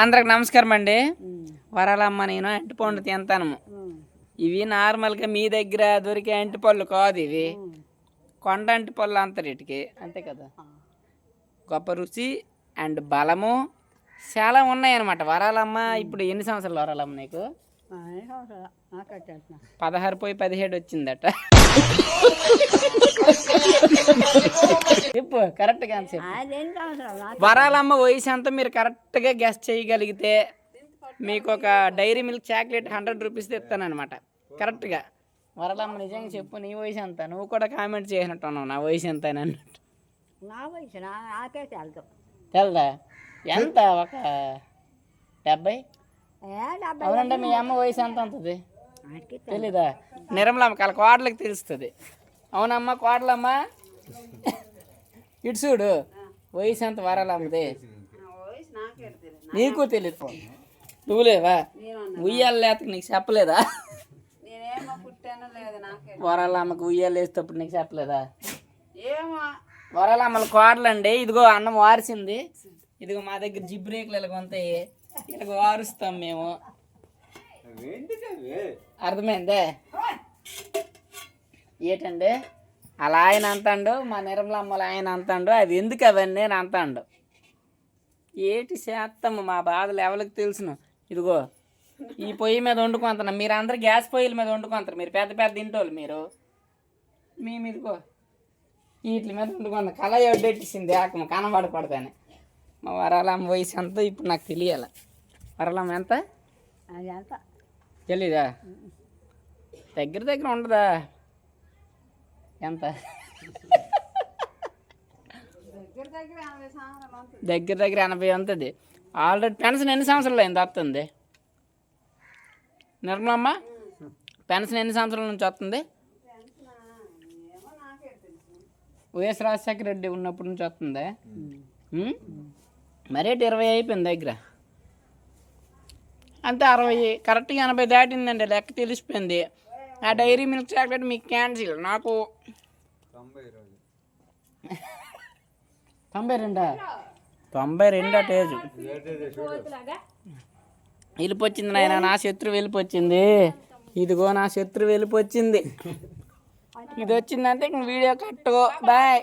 అందరికి నమస్కారం అండి. వరాలమ్మ నేను అంటిపండు తింటాను. ఇవి నార్మల్గా మీ దగ్గర దొరికే అంటిపళ్ళు కాదు, ఇవి కొండ అంటిపళ్ళు అంటారు వీటికి, అంతే కదా. గొప్ప రుచి అండ్ బలము చాలా ఉన్నాయి అన్నమాట. వరాలమ్మ ఇప్పుడు ఎన్ని సంవత్సరాలు వరాలమ్మ నీకు? 16 పోయి 17 వచ్చిందట. చెప్పు కరెక్ట్గా వరాలమ్మ వయసు అంతా మీరు కరెక్ట్గా గెస్ చేయగలిగితే మీకు ఒక డైరీ మిల్క్ చాక్లెట్ 100 రూపీస్ ఇస్తానమాట. కరెక్ట్గా వరాలమ్మ నిజంగా చెప్పు, నీ వయసు ఎంత? నువ్వు కూడా కామెంట్ చేసినట్టు ఉన్నావు నా వయసు ఎంత అని అన్నట్టు. తెలదా ఎంత? ఒక 70. అవునండి, మీ అమ్మ వయసు ఎంత ఉంటుంది తెలీదా? నిర్మలమ్మ కల కోడలకి తెలుస్తుంది. అవునమ్మా కోడలమ్మ, ఇటు చూడు వయసు ఎంత వరాలమ్మది, నీకు తెలియదు. నువ్వులేవా ఉయ్యాలు లేతకు నీకు చెప్పలేదా? వరాలమ్మకి ఉయ్యాలు వేసేటప్పుడు నీకు చెప్పలేదా? వరాలమ్మల కోడలండి. ఇదిగో అన్నం వారిసింది, ఇదిగో మా దగ్గర జిబ్రేకులు ఇలాగ ఉంటాయి, ఇలాగ వారుస్తాం మేము. అర్థమైందే ఏంటండి? అలా ఆయన అంటాడు, మా నిర్మలమ్మలు ఆయన అంటాడు, అవి ఎందుకు అవన్నీ నేను అంటాడు. ఏటి చేస్తాము, మా బాధలు ఎవరికి తెలుసును. ఇదిగో ఈ పొయ్యి మీద వండుకుంటున్నాం, మీరు అందరు గ్యాస్ పొయ్యిల మీద వండుకుంటారు, మీరు పెద్ద పెద్ద ఇంటోళ్ళు. మేము ఇదిగో వీటి మీద వండుకుంటాం. కళ ఎడ్డెట్టేసింది ఆకమ కనబడకూడదని. మా వరాలమ్మ వయసు ఎంత ఇప్పుడు నాకు తెలియాలి. వరాలమ్మ ఎంత తెలీదా? దగ్గర దగ్గర ఉండదా? ఎంత? దగ్గర దగ్గర 80 ఉంటుంది. ఆల్రెడీ పెన్షన్ ఎన్ని సంవత్సరాలు అయింది వస్తుంది? నిర్మలమ్మ పెన్షన్ ఎన్ని సంవత్సరాల నుంచి వస్తుంది? వైఎస్ రాజశేఖర రెడ్డి ఉన్నప్పటి నుంచి వస్తుంది. మరేటి 20 అయిపోయింది దగ్గర, అంతే 60 కరెక్ట్గా 80 దాటిందండి, లెక్క తెలిసిపోయింది. ఆ డైరీ మిల్క్ చాక్లెట్ మీకు క్యాన్సిల్. నాకు 92 టేజు వెళ్ళిపోచ్చింది నాయన. నా శత్రువు వెళ్ళిపోచ్చింది. ఇదిగో నా శత్రువు వెళ్ళిపోచ్చింది. ఇది వచ్చిందంటే ఇంక వీడియో కట్టుకో. బాయ్.